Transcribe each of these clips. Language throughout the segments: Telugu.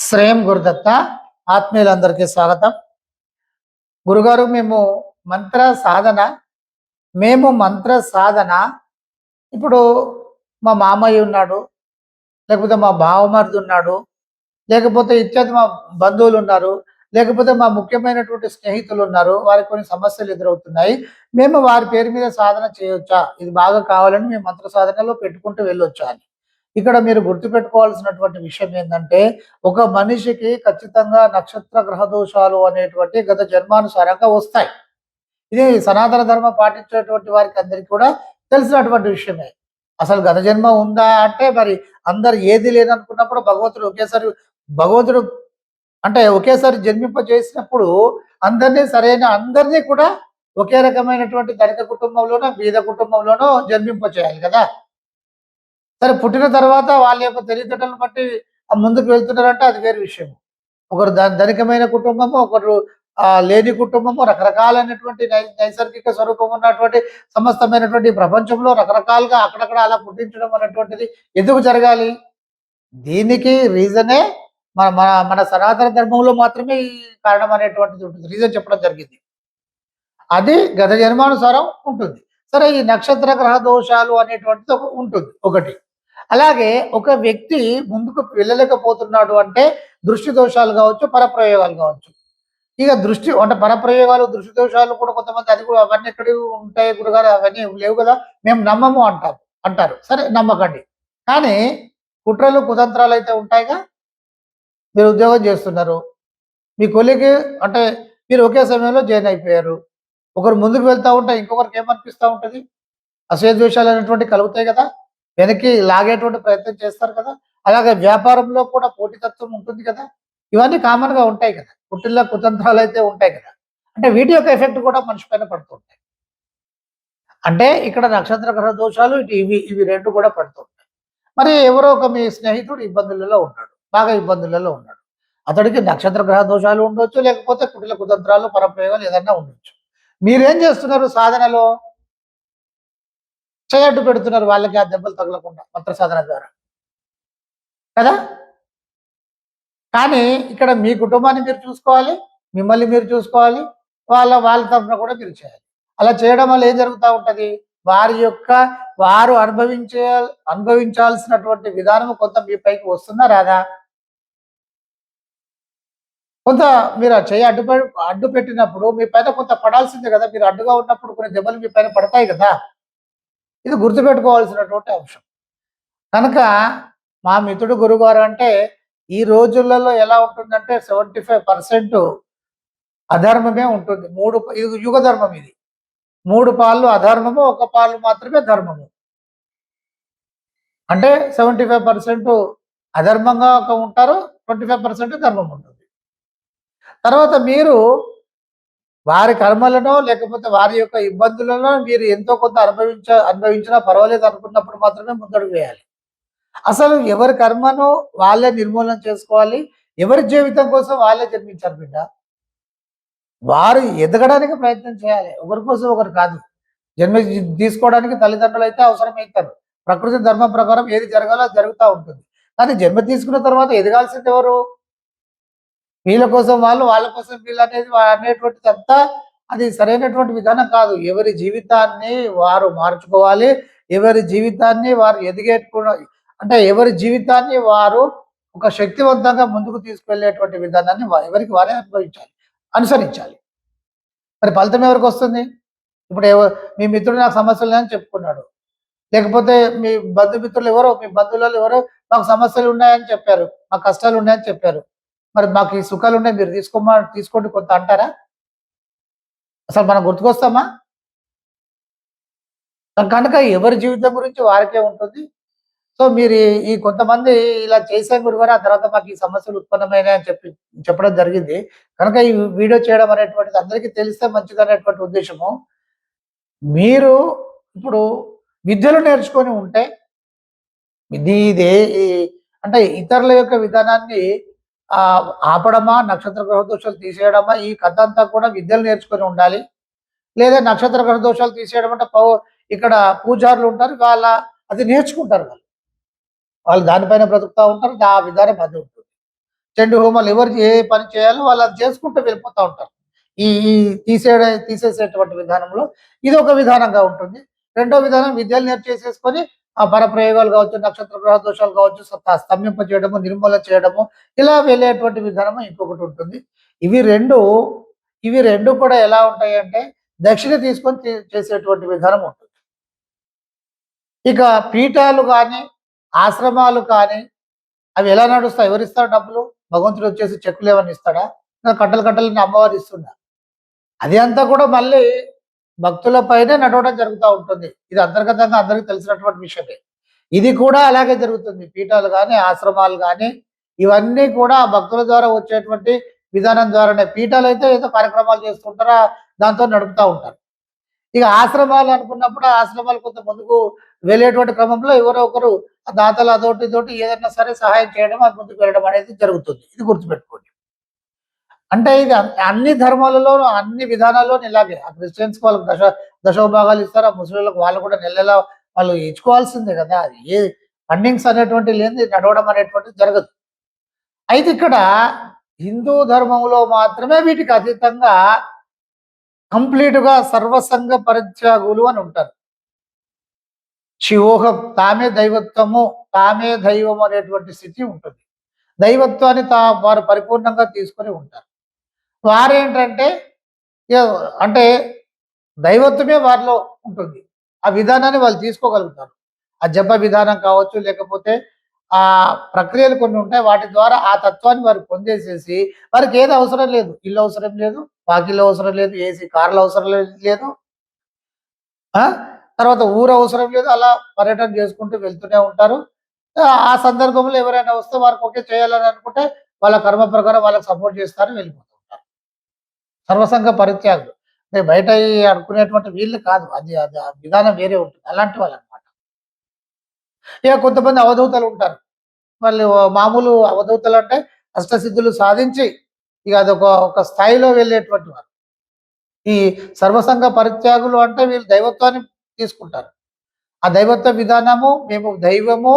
శ్రేయం గురుదత్త ఆత్మీయులందరికీ స్వాగతం. గురుగారు, మంత్ర సాధన మంత్ర సాధన ఇప్పుడు మా మామయ్య ఉన్నాడు, లేకపోతే మా బావమరిది ఉన్నాడు, లేకపోతే ఇత్యాది మా బంధువులు ఉన్నారు, లేకపోతే మా ముఖ్యమైనటువంటి స్నేహితులు ఉన్నారు. వారికి కొన్ని సమస్యలు ఎదురవుతున్నాయి. మేము వారి పేరు మీద సాధన చేయొచ్చా? ఇది బాగా కావాలని మేము మంత్ర సాధనలో పెట్టుకుంటూ వెళ్ళొచ్చా అని. ఇక్కడ మీరు గుర్తుపెట్టుకోవాల్సినటువంటి విషయం ఏంటంటే, ఒక మనిషికి ఖచ్చితంగా నక్షత్ర గ్రహ దోషాలు అనేటువంటి గత జన్మానుసారంగా వస్తాయి. ఇది సనాతన ధర్మం పాటించేటువంటి వారికి అందరికీ కూడా తెలిసినటువంటి విషయమే. అసలు గత జన్మ ఉందా అంటే, మరి అందరు ఏది లేదనుకున్నప్పుడు భగవంతుడు అంటే ఒకేసారి జన్మింపజేసినప్పుడు అందరినీ కూడా ఒకే రకమైనటువంటి ధనిక కుటుంబంలోనో బీద కుటుంబంలోనో జన్మింపచేయాలి కదా. సరే, పుట్టిన తర్వాత వాళ్ళ యొక్క తెలివితేటలను బట్టి ముందుకు వెళ్తున్నారంటే అది వేరే విషయం. ఒకరు ధనికమైన కుటుంబము, ఒకరు లేని కుటుంబము, రకరకాలైనటువంటి నైసర్గిక స్వరూపం ఉన్నటువంటి సమస్తమైనటువంటి ప్రపంచంలో రకరకాలుగా అక్కడక్కడ అలా పుట్టించడం అనేటువంటిది ఎందుకు జరగాలి? దీనికి రీజనే మన మన మన సనాతన ధర్మంలో మాత్రమే ఈ కారణం అనేటువంటిది ఉంటుంది. రీజన్ చెప్పడం జరిగింది. అది గత జన్మానుసారం ఉంటుంది. సరే, ఈ నక్షత్ర గ్రహ దోషాలు అనేటువంటిది ఉంటుంది ఒకటి. అలాగే ఒక వ్యక్తి ముందుకు వెళ్ళలేకపోతున్నాడు అంటే దృష్టి దోషాలు కావచ్చు, పరప్రయోగాలు కావచ్చు. ఇక దృష్టి అంటే పరప్రయోగాలు, దృష్టి దోషాలు కూడా కొంతమంది అది కూడా అవన్నీ ఎక్కడ ఉంటాయి గురుగారు, అవన్నీ లేవు కదా, మేము నమ్మము అంటారు. సరే, నమ్మకండి. కానీ కుట్రలు కుతంత్రాలు అయితే ఉంటాయిగా. మీరు ఉద్యోగం చేస్తున్నారు, మీ కొలికి అంటే మీరు ఒకే సమయంలో జాయిన్ అయిపోయారు. ఒకరు ముందుకు వెళ్తూ ఉంటే ఇంకొకరికి ఏమనిపిస్తూ ఉంటుంది? అసూయ ద్వేషాలు అనేటువంటి కలుగుతాయి కదా, వెనక్కి లాగేటువంటి ప్రయత్నం చేస్తారు కదా. అలాగే వ్యాపారంలో కూడా పోటీతత్వం ఉంటుంది కదా. ఇవన్నీ కామన్గా ఉంటాయి కదా. పుట్టిల్ల కుతంత్రాలు అయితే ఉంటాయి కదా. అంటే వీటి యొక్క ఎఫెక్ట్ కూడా మనిషి పైన పడుతుంటాయి. అంటే ఇక్కడ నక్షత్ర గ్రహ దోషాలు ఇవి రెండు కూడా పడుతుంటాయి. మరి ఎవరో ఒక మీ స్నేహితుడు ఇబ్బందులలో ఉన్నాడు, బాగా ఇబ్బందులలో ఉన్నాడు. అతడికి నక్షత్ర గ్రహ దోషాలు ఉండొచ్చు, లేకపోతే కుటిల కుతంత్రాలు, పరప్రయోగాలు ఏదన్నా ఉండొచ్చు. మీరేం చేస్తున్నారు? సాధనలో చేయడ్డు పెడుతున్నారు వాళ్ళకి ఆ దెబ్బలు తగలకుండా మంత్ర సాధన ద్వారా కదా. కానీ ఇక్కడ మీ కుటుంబాన్ని మీరు చూసుకోవాలి, మిమ్మల్ని మీరు చూసుకోవాలి, వాళ్ళ తరఫున కూడా మీరు చేయాలి. అలా చేయడం వల్ల ఏం జరుగుతూ ఉంటుంది? వారు అనుభవించాల్సినటువంటి విధానం కొంత మీ పైకి వస్తుందా రాదా? కొంత మీరు చేయి అడ్డు పెట్టినప్పుడు మీ పైన కొంత పడాల్సిందే కదా. మీరు అడ్డుగా ఉన్నప్పుడు కొన్ని దెబ్బలు మీ పైన పడతాయి కదా. ఇది గుర్తుపెట్టుకోవాల్సినటువంటి అంశం. కనుక మా మిత్రుడు గురుగారు అంటే ఈ రోజులలో ఎలా ఉంటుందంటే 75% అధర్మమే ఉంటుంది. ఇది యుగ ధర్మం. ఇది 3 పాళ్ళు అధర్మము, 1 పాలు మాత్రమే ధర్మము. అంటే 75% అధర్మంగా ఉంటారు, 25% ధర్మం ఉంటుంది. తర్వాత మీరు వారి కర్మలను లేకపోతే వారి యొక్క ఇబ్బందులను మీరు ఎంతో కొంత అనుభవించినా పర్వాలేదు అనుకున్నప్పుడు మాత్రమే ముందడుగు వేయాలి. అసలు ఎవరి కర్మను వాళ్ళే నిర్మూలన చేసుకోవాలి. ఎవరి జీవితం కోసం వాళ్ళే జన్మించారు బిడ్డ. వారు ఎదగడానికి ప్రయత్నం చేయాలి, ఒకరి కోసం ఒకరు కాదు. జన్మ తీసుకోవడానికి తల్లిదండ్రులు అయితే అవసరమవుతారు. ప్రకృతి ధర్మం ప్రకారం ఏది జరగాలో జరుగుతూ ఉంటుంది. కానీ జన్మ తీసుకున్న తర్వాత ఎదగాల్సింది ఎవరు? వీళ్ళ కోసం వాళ్ళు, వాళ్ళ కోసం వీళ్ళు అనేటువంటిది అంతా అది సరైనటువంటి విధానం కాదు. ఎవరి జీవితాన్ని వారు మార్చుకోవాలి. ఎవరి జీవితాన్ని వారు అంటే ఎవరి జీవితాన్ని వారు ఒక శక్తివంతంగా ముందుకు తీసుకెళ్లేటువంటి విధానాన్ని ఎవరికి వారే అనుసరించాలి. మరి ఫలితం ఎవరికి వస్తుంది? ఇప్పుడు మీ మిత్రుడు నాకు సమస్యలు ఉన్నాయని చెప్పుకున్నాడు, లేకపోతే మీ బంధుమిత్రులు మీ బంధువులలో ఎవరో మాకు సమస్యలు ఉన్నాయని చెప్పారు, మాకు కష్టాలు ఉన్నాయని చెప్పారు. మరి మాకు ఈ సుఖాలు ఉన్నాయి, మీరు తీసుకోండి కొంత అంటారా? అసలు మనం గుర్తుకొస్తామా? కనుక ఎవరి జీవితం గురించి వారికే ఉంటుంది. సో మీరు ఈ కొంతమంది ఇలా చేసాం గురుగారు, ఆ తర్వాత మాకు ఈ సమస్యలు ఉత్పన్నమైనాయి అని చెప్పడం జరిగింది. కనుక ఈ వీడియో చేయడం అనేటువంటిది అందరికీ తెలిస్తే మంచిది అనేటువంటి ఉద్దేశము. మీరు ఇప్పుడు విద్యలు నేర్చుకొని ఉంటే ఇదే అంటే ఇతరుల యొక్క విధానాన్ని ఆపడమా, నక్షత్ర గ్రహ దోషాలు తీసేయడమా, ఈ కథ అంతా కూడా విద్యలు నేర్చుకొని ఉండాలి. లేదా నక్షత్ర గ్రహ దోషాలు తీసేయడం అంటే ఇక్కడ పూజారులు ఉంటారు, అది నేర్చుకుంటారు. వాళ్ళు దానిపైన బ్రతుకుతూ ఉంటారు, ఆ విధానం అది ఉంటుంది. చండి హోమాలు ఎవరు ఏ పని చేయాలో వాళ్ళు అది చేసుకుంటూ వెళ్ళిపోతూ ఉంటారు. ఈ ఈ తీసేసేటువంటి విధానంలో ఇది ఒక విధానంగా ఉంటుంది. రెండో విధానం విద్యలు నేర్చేసేసుకొని ఆ పరప్రయోగాలు కావచ్చు, నక్షత్ర గ్రహ దోషాలు కావచ్చు, స్తంభింపజేయడము, నిర్మూలన చేయడము, ఇలా వెళ్ళేటువంటి విధానము ఇంకొకటి ఉంటుంది. ఇవి 2 ఇవి 2 కూడా ఎలా ఉంటాయంటే దక్షిణ తీసుకొని చేసేటువంటి విధానం ఉంటుంది. ఇక పీఠాలు కానీ, ఆశ్రమాలు కానీ అవి ఎలా నడుస్తాయి? ఎవరిస్తారు డబ్బులు? భగవంతుడు వచ్చేసి చెక్కులు ఏమన్నా ఇస్తాడా? కట్టలు కట్టలని అమ్మవారు ఇస్తుందా? అది అంతా కూడా మళ్ళీ భక్తుల పైనే నడవడం జరుగుతూ ఉంటుంది. ఇది అంతర్గతంగా అందరికీ తెలిసినటువంటి విషయమే. ఇది కూడా అలాగే జరుగుతుంది. పీఠాలు గాని, ఆశ్రమాలు గాని ఇవన్నీ కూడా భక్తుల ద్వారా వచ్చేటువంటి విధానం ద్వారానే. పీఠాలైతే ఏదో కార్యక్రమాలు చేస్తుంటారు. దాంతో నడుపుతా ఉంటారు. ఇక ఆశ్రమాలు అనుకున్నప్పుడు ఆ ఆశ్రమాలు కొంత ముందుకు వెళ్ళేటువంటి క్రమంలో ఎవరో ఒకరు దాతలు అదోటి ఇదోటి ఏదైనా సరే సహాయం చేయడం, అది ముందుకు వెళ్ళడం అనేది జరుగుతుంది. ఇది గుర్తుపెట్టుకోండి. అంటే ఇది అన్ని ధర్మాలలో, అన్ని విధానాల్లోని ఇలాగే. ఆ క్రిస్టియన్స్‌కి వాళ్ళకి దశమభాగాలు ఇస్తారు. ఆ ముస్లింలకు వాళ్ళు కూడా నెల వాళ్ళు ఇచ్చుకోవాల్సిందే కదా! ఏ ఫండింగ్స్ అనేటువంటివి లేనిది నడవడం అనేటువంటిది జరగదు. అయితే ఇక్కడ హిందూ ధర్మంలో మాత్రమే వీటికి అతీతంగా కంప్లీట్‌గా సర్వసంగ పరిత్యాగులు అని ఉంటారు. శివోహం తామే దైవత్వము, తామే దైవం అనేటువంటి స్థితి ఉంటుంది. దైవత్వాన్ని వారు పరిపూర్ణంగా తీసుకొని ఉంటారు. వారేంటంటే అంటే దైవత్వమే వారిలో ఉంటుంది. ఆ విధానాన్ని వాళ్ళు తీసుకోగలుగుతారు. ఆ జప విధానం కావచ్చు, లేకపోతే ఆ ప్రక్రియలు కొన్ని ఉంటాయి. వాటి ద్వారా ఆ తత్వాన్ని వారు పొందేసేసి వారికి ఏది అవసరం లేదు. ఇల్లు అవసరం లేదు, వాకిళ్ళు అవసరం లేదు, ఏసీ కార్లు అవసరం లేదు. ఆ తర్వాత ఊరు అవసరం లేదు. అలా పర్యటన చేసుకుంటూ వెళ్తూనే ఉంటారు. ఆ సందర్భంలో ఎవరైనా వస్తే వారికి ఓకే చేయాలని అనుకుంటే వాళ్ళ కర్మ ప్రకారం వాళ్ళకి సపోర్ట్ చేస్తారు, వెళ్ళిపోతూ ఉంటారు. సర్వసంగ పరిత్యాగులు. అంటే బయట అనుకునేటువంటి వీళ్ళు కాదు. అది అది ఆ విధానం వేరే ఉంటుంది. అలాంటి వాళ్ళనమాట. ఇక కొంతమంది అవధూతలు ఉంటారు. వాళ్ళు మామూలు అవధూతలు అంటే అష్టసిద్ధులు సాధించి ఇక అదొక ఒక స్థాయిలో వెళ్ళేటువంటి వారు. ఈ సర్వసంగ పరిత్యాగులు అంటే వీళ్ళు దైవత్వాన్ని తీసుకుంటారు. ఆ దైవత్వ విధానము, మేము దైవము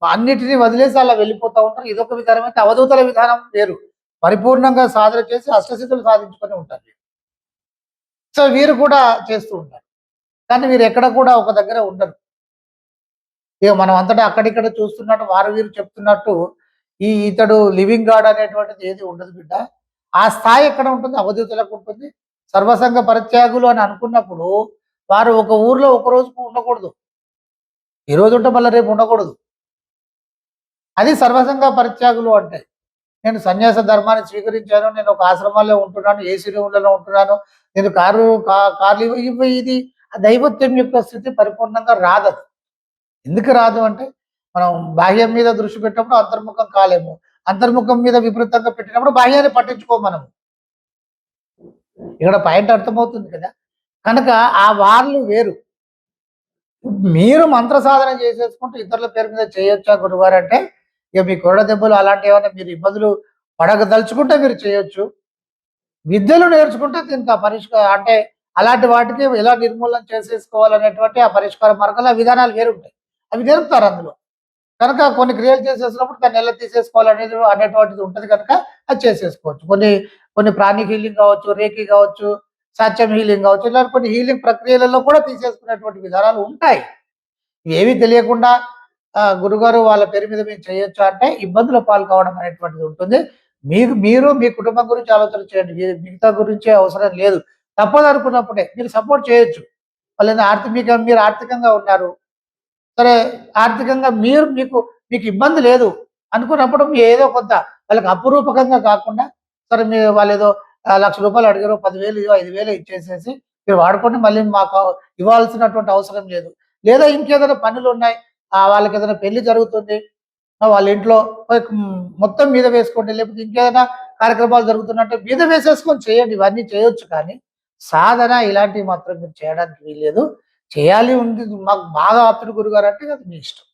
అన్నిటిని వదిలేసి అలా వెళ్ళిపోతూ ఉంటారు. ఇదొక విధానం అయితే అవధూతల విధానం వేరు. పరిపూర్ణంగా సాధన చేసి అష్టసిద్ధులు సాధించుకొని ఉంటారు. సో వీరు కూడా చేస్తూ ఉంటారు. కానీ వీరు ఎక్కడ కూడా ఒక దగ్గర ఉండరు. ఇక మనం అంతటా అక్కడిక్కడ చూస్తున్నట్టు వారు వీరు చెప్తున్నట్టు ఇతడు లివింగ్ గాడ్ అనేటువంటిది ఏది ఉండదు బిడ్డ. ఆ స్థాయి ఎక్కడ ఉంటుంది? అవధూతలకు ఉంటుంది. సర్వసంగ పరిత్యాగులు అని అనుకున్నప్పుడు వారు ఒక ఊర్లో ఒక రోజుకు ఉండకూడదు. ఈ రోజు ఉంటే మళ్ళీ రేపు ఉండకూడదు. అది సర్వసంగ పరిత్యాగులు అంటే. నేను సన్యాస ధర్మాన్ని స్వీకరించాను. నేను ఒక ఆశ్రమాల్లో ఉంటున్నాను. ఏసీ రూమ్‌లలో ఉంటున్నాను. నేను కార్లు ఇది ఆ దైవత్వం యొక్క స్థితి పరిపూర్ణంగా రాదది. ఎందుకు రాదు అంటే, మనం బాహ్యం మీద దృష్టి పెట్టినప్పుడు అంతర్ముఖం కాలేము. అంతర్ముఖం మీద విపరీతంగా పెట్టినప్పుడు బాహ్యాన్ని పట్టించుకోము మనము. ఇక్కడ పాయింట్ అర్థమవుతుంది కదా! కనుక ఆ వాళ్ళు వేరు. మీరు మంత్ర సాధన చేసేసుకుంటూ ఇతరుల పేరు మీద చేయొచ్చా గురుగారంటే, ఇక మీ కొరడ దెబ్బలు అలాంటివేమన్నా మీరు ఇబ్బందులు పడగదలుచుకుంటే మీరు చేయొచ్చు. విద్యలు నేర్చుకుంటే దీనికి అంటే అలాంటి వాటికి ఎలా నిర్మూలన చేసేసుకోవాలనేటువంటి ఆ పరిష్కార మార్గాలు, ఆ విధానాలు వేరుంటాయి. అవి నేర్పుతారు అందులో. కనుక కొన్ని క్రియలు చేసేసినప్పుడు దాన్ని ఎలా తీసేసుకోవాలనేది అనేటువంటిది ఉంటది కనుక అది చేసేసుకోవచ్చు. కొన్ని కొన్ని ప్రాణిక్ హీలింగ్ కావచ్చు, రేకి కావచ్చు, సాత్యం హీలింగ్ కావచ్చు. ఇలా కొన్ని హీలింగ్ ప్రక్రియలలో కూడా తీసేసుకునేటువంటి విధానాలు ఉంటాయి. ఇవేవి తెలియకుండా గురుగారు వాళ్ళ పేరు మీద మేము చేయొచ్చా అంటే ఇబ్బందుల పాలు కావడం అనేటువంటిది ఉంటుంది. మీరు మీ కుటుంబం గురించి ఆలోచన చేయండి. మిగతా గురించే అవసరం లేదు. తప్పదనుకున్నప్పుడే మీరు సపోర్ట్ చేయొచ్చు. వాళ్ళని మీరు ఆర్థికంగా ఉన్నారు. సరే ఆర్థికంగా మీకు ఇబ్బంది లేదు అనుకున్నప్పుడు ఏదో కొంత వాళ్ళకి అపురూపకంగా కాకుండా సరే వాళ్ళేదో రూ. 1,00,000 అడిగారు, 10,000 5,000 ఇచ్చేసేసి మీరు వాడుకోండి, మళ్ళీ మాకు ఇవ్వాల్సినటువంటి అవసరం లేదు. లేదా ఇంకేదైనా పనులున్నాయి, వాళ్ళకేదైనా పెళ్లి జరుగుతుంది, వాళ్ళ ఇంట్లో మొత్తం మీద వేసుకోండి. లేకపోతే ఇంకేదైనా కార్యక్రమాలు జరుగుతున్నట్టే మీద వేసేసుకొని చేయండి. ఇవన్నీ చేయొచ్చు. కానీ సాధన ఇలాంటివి మాత్రం మీరు చేయడానికి వీల్లేదు. చేయాలి ఉంది మాకు బాగా ఆప్తుడు గురుగారు అంటే అది మీ ఇష్టం.